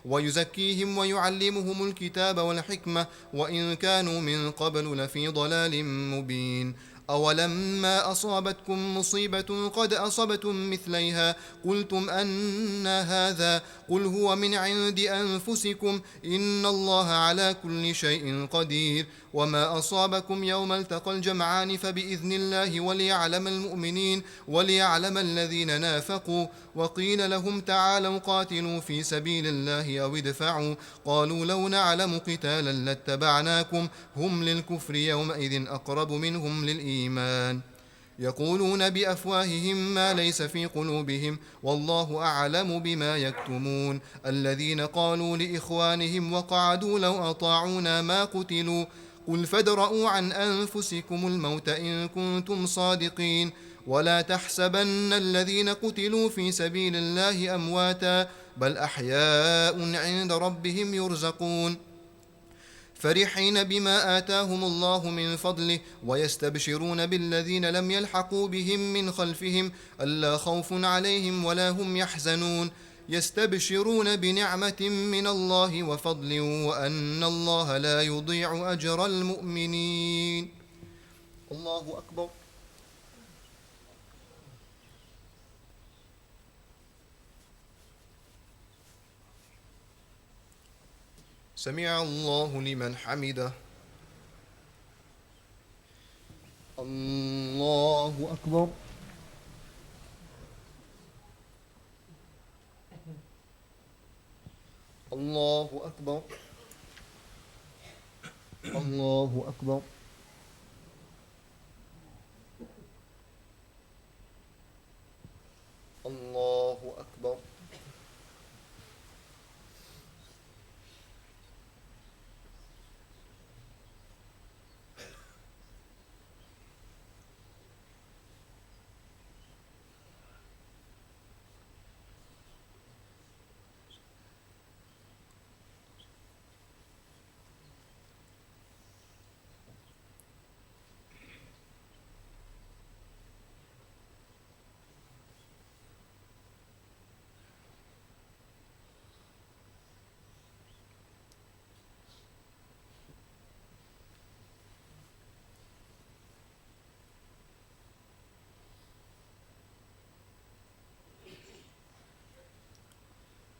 ويزكيهم ويعلمهم الكتاب والحكمة وإن كانوا من قبل لفي ضلال مبين أولما أصابتكم مصيبة قد أصبتم مثليها قلتم أن هذا قل هو من عند أنفسكم إن الله على كل شيء قدير وما أصابكم يوم التقى الجمعان فبإذن الله وليعلم المؤمنين وليعلم الذين نافقوا وقيل لهم تعالوا قاتلوا في سبيل الله أو ادفعوا قالوا لو نعلم قتالا لاتبعناكم هم للكفر يومئذ أقرب منهم للإيمان يقولون بأفواههم ما ليس في قلوبهم والله أعلم بما يكتمون الذين قالوا لإخوانهم وقعدوا لو أطاعونا ما قتلوا قل فادرءوا عن أنفسكم الموت إن كنتم صادقين ولا تحسبن الذين قتلوا في سبيل الله أمواتا بل أحياء عند ربهم يرزقون فرحين بما آتاهم الله من فضله ويستبشرون بالذين لم يلحقوا بهم من خلفهم ألا خوف عليهم ولا هم يحزنون يستبشرون بنعمة من الله وفضل وأن الله لا يضيع أجر المؤمنين الله أكبر سمع الله لمن حمده الله أكبر الله أكبر الله أكبر الله أكبر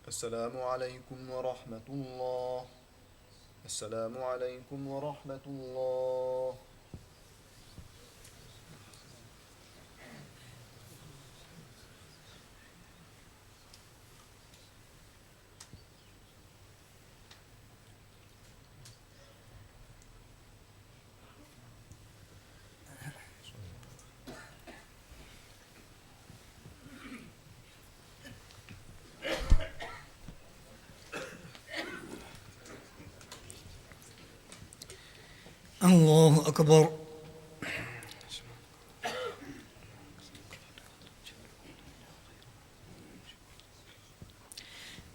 السلام عليكم ورحمة الله. السلام عليكم ورحمة الله. الله أكبر.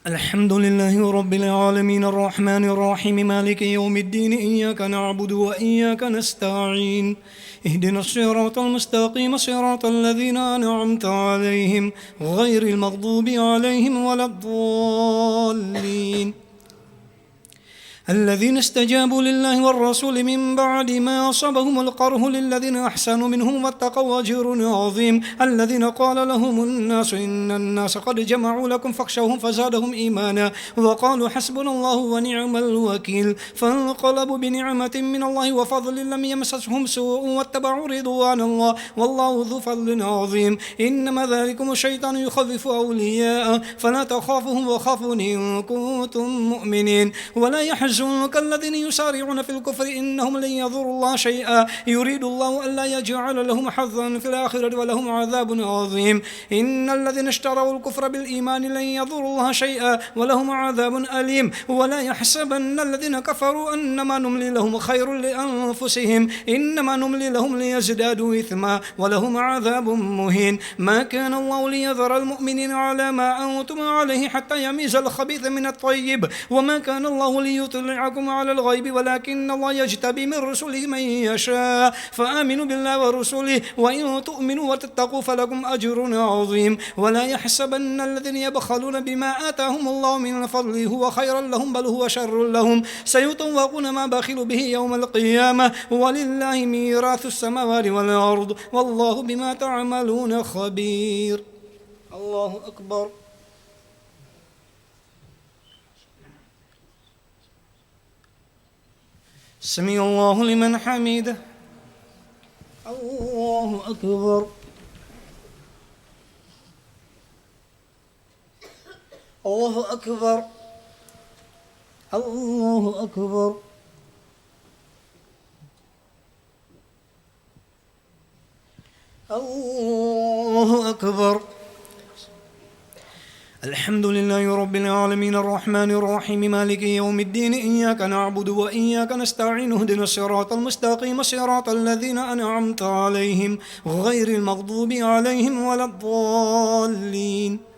الحمد لله رب العالمين الرحمن الرحيم مالك يوم الدين إياك نعبد وإياك نستعين اهدنا الصراط المستقيم صراط الذين أنعمت عليهم غير المغضوب عليهم ولا الضالين الذين استجابوا لله والرسول من بعد ما أصابهم القرح للذين أحسنوا منهم واتقوا أجر عظيم الذين قال لهم الناس إن الناس قد جمعوا لكم فاخشوهم فزادهم إيمانا وقالوا حسبنا الله ونعم الوكيل فانقلبوا بنعمة من الله وفضل لم يمسسهم سوء واتبعوا رضوان الله والله ذو فضل عظيم إنما ذلكم الشيطان يخوف أولياءه فلا تخافهم وخافوني إن كنتم مؤمنين ولا يحزنك الذين يسارعون في الكفر إنهم لن يضروا الله شيئا يريد الله ألا يجعل لهم حظا في الآخرة ولهم عذاب عظيم إن الذين اشتروا الكفر بالإيمان لن يضروا الله شيئا ولهم عذاب أليم ولا يحسبن الذين كفروا أنما نملي لهم خير لأنفسهم إنما نملي لهم ليزدادوا إثما ولهم عذاب مهين ما كان الله ليذر المؤمنين على ما أنتم عليه حتى يميز الخبيث من الطيب وما كان الله ليطلعكم على الغيب ولكن الله يجتبي من رسله من يشاء فآمنوا بالله ورسله وإن تؤمنوا وتتقوا فلكم أجر عظيم ولا يحسبن الذين يبخلون بما آتاهم الله من فضله هو خيرا لهم بل هو شر لهم سيطوقون ما بخلوا به يوم القيامة ولله ميراث السماوات والأرض والله بما تعملون خبير. الله أكبر. سمع الله لمن حمده. الله أكبر. الله أكبر. الله أكبر. الله أكبر. الحمد لله رب العالمين الرحمن الرحيم مالك يوم الدين إياك نعبد وإياك نستعين اهدنا الصراط المستقيم صراط الذين أنعمت عليهم غير المغضوب عليهم ولا الضالين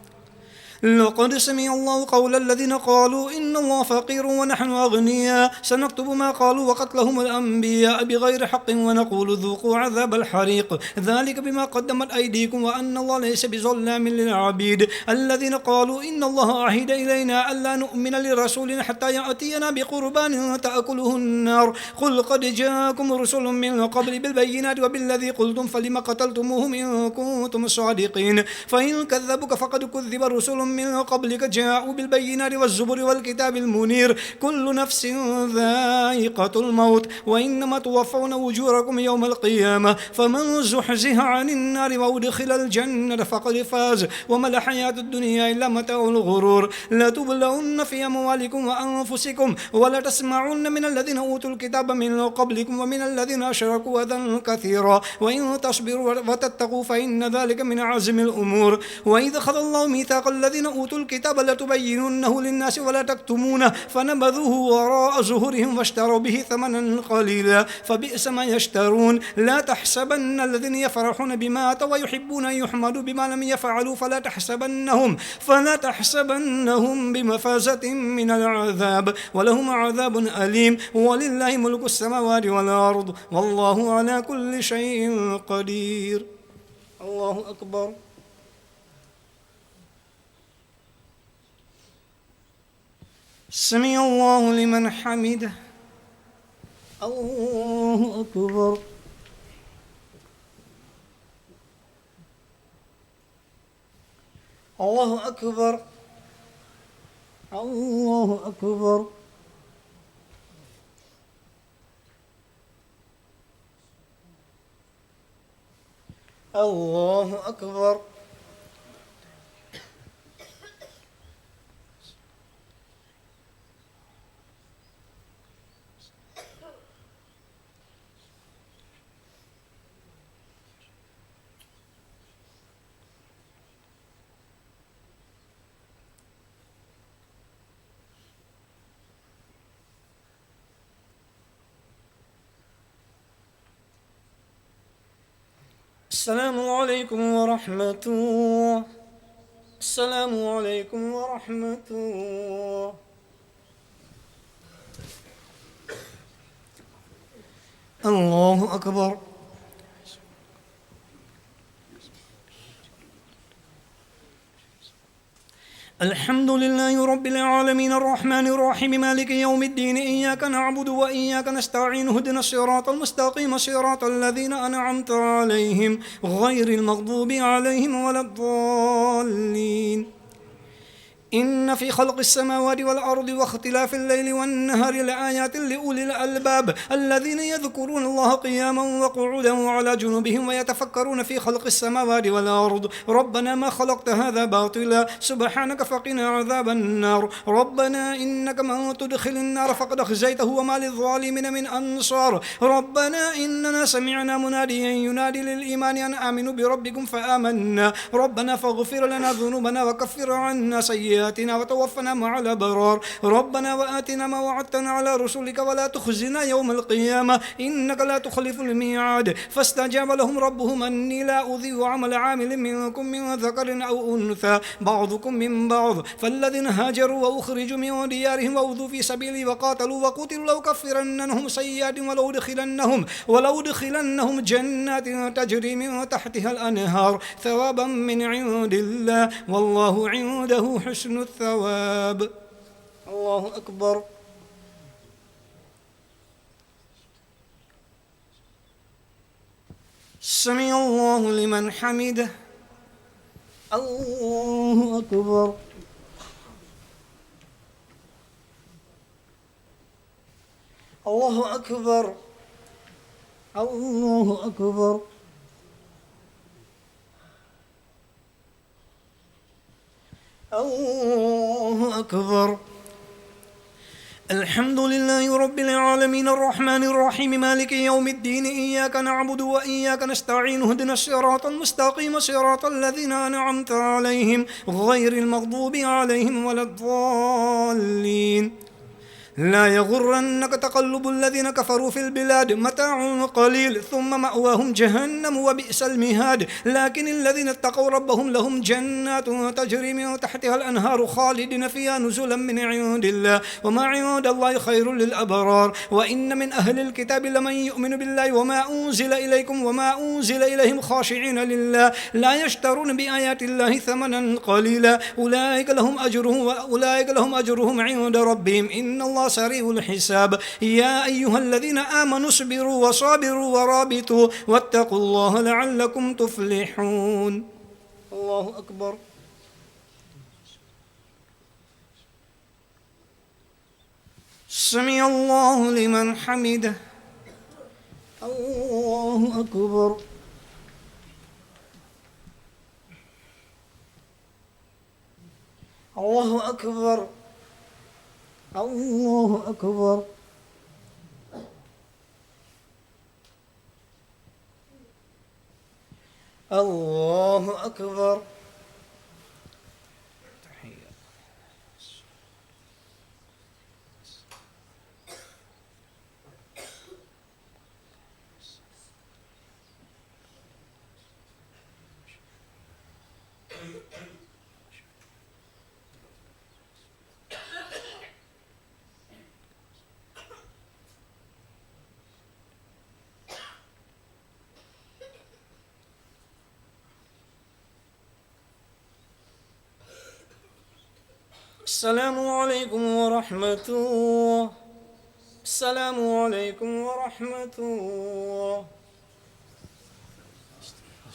لقد سمع الله قول الذين قالوا إن الله فقير ونحن أغنياء سنكتب ما قالوا وقتلهم الأنبياء بغير حق ونقول ذوقوا عذاب الحريق ذلك بما قدمت أيديكم وأن الله ليس بظلام للعبيد الذين قالوا إن الله عهد إلينا ألا نؤمن لرسول حتى يأتينا بقربان تأكله النار قل قد جاءكم رسل من قبل بالبينات وبالذي قلتم فلما قتلتموهم إن كنتم صادقين فإن كذبوك فقد كذب رسل من قبلك جاءوا بالبينات والزبر والكتاب المنير كل نفس ذائقة الموت وإنما توفون أجوركم يوم القيامة فمن زحزح عن النار وأدخل الجنة فقد فاز وما الحياة الدنيا إلا متاع الغرور لا تبلون في أموالكم وأنفسكم ولا تسمعن من الذين أوتوا الكتاب من قبلكم ومن الذين أشركوا أذى كثيرا وإن تصبروا وتتقوا فإن ذلك من عزم الأمور وإذا أخذ الله ميثاق الذين أوتوا الكتاب لتبيننه للناس ولا تكتمونه فنبذوه وراء ظهورهم واشتروا به ثمنا قليلا فبئس ما يشترون لا تحسبن الذين يفرحون بما أتوا ويحبون أن يحمدوا بما لم يفعلوا فلا تحسبنهم بمفازة من العذاب ولهم عذاب أليم ولله ملك السماوات والأرض والله على كل شيء قدير. الله أكبر. سمع الله لمن حمده. الله أكبر. الله أكبر. الله أكبر. الله أكبر. السلام عليكم ورحمة الله. السلام عليكم ورحمة الله. الله أكبر. الحمد لله رب العالمين الرحمن الرحيم مالك يوم الدين إياك نعبد وإياك نستعين اهدنا الصراط المستقيم صراط الذين أنعمت عليهم غير المغضوب عليهم ولا الضالين. إن في خلق السماوات والأرض واختلاف الليل والنهار لآيات لأولي الألباب الذين يذكرون الله قياما وقعودا وعلى جنوبهم ويتفكرون في خلق السماوات والأرض ربنا ما خلقت هذا باطلا سبحانك فقنا عذاب النار ربنا إنك من تدخل النار فقد أخزيته وما للظالمين من أنصار ربنا إننا سمعنا مناديا ينادي للإيمان أن آمنوا بربكم فآمنا ربنا فاغفر لنا ذنوبنا وكفر عنا سيئاتنا وتوفنا مع الأبرار ربنا وآتنا ما وعدتنا على رسلك ولا تخزنا يوم القيامة إنك لا تخلف الميعاد فاستجاب لهم ربهم أني لا أضيع عمل عامل منكم من ذكر أو أنثى بعضكم من بعض فالذين هاجروا وأخرجوا من ديارهم وأوذوا في سبيلي وقاتلوا وقتلوا لأكفرن عنهم سيئات ولو دخلنهم جنات تجري من تحتها الأنهار ثوابا من عند الله والله عنده حسن الثواب. الله أكبر. سمع الله لمن حمده. الله أكبر. الله أكبر. الله أكبر. الله أكبر. الحمد لله رب العالمين الرحمن الرحيم مالك يوم الدين إياك نعبد وإياك نستعين اهدنا الصراط المستقيم صراط الذين أنعمت عليهم غير المغضوب عليهم ولا الضالين. لا يغرنك تقلب الذين كفروا في البلاد متاع قليل ثم مأواهم جهنم وبئس المهاد لكن الذين اتقوا ربهم لهم جنات تجري من تحتها الأنهار خالدين فيها نزلا من عند الله وما عند الله خير للأبرار وإن من أهل الكتاب لمن يؤمن بالله وما أنزل إليكم وما أنزل إليهم خاشعين لله لا يشترون بآيات الله ثمنا قليلا أولئك لهم أجرهم عند ربهم إن الله سريع الحساب. يا أيها الذين آمنوا اصبروا وصابروا ورابطوا واتقوا الله لعلكم تفلحون. الله أكبر. سمع الله لمن حمده. الله أكبر. الله أكبر. الله أكبر. الله أكبر. السلام عليكم ورحمة الله. السلام عليكم ورحمة الله.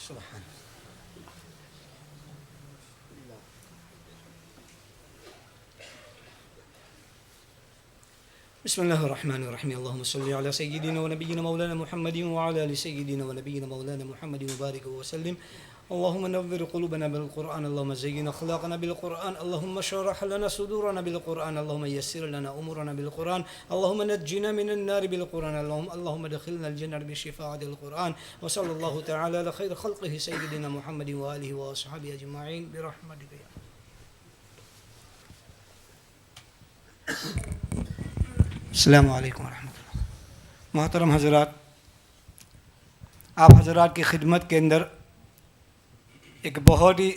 سبحان الله. بسم الله الرحمن الرحيم اللهم صل على سيدنا ونبينا مولانا محمد وعلى آل سيدنا ونبينا مولانا محمد وبارك وسلم. اللهم نور قلوبنا بالقرآن، اللهم زين أخلاقنا بالقرآن، اللهم اشرح لنا صدورنا بالقرآن، اللهم يسر لنا أمورنا بالقرآن، اللهم نجنا من النار بالقرآن، اللهم ادخلنا الجنة بشفاعة القرآن. وصلى الله تعالى على خير خلقه سيدنا محمد وآله وأصحابه أجمعين برحمتك يا अस्सलामु अलैकुम रहमतुल्लाह। मोहतरम हज़रात, आप हज़रात की खिदमत के अंदर एक बहुत ही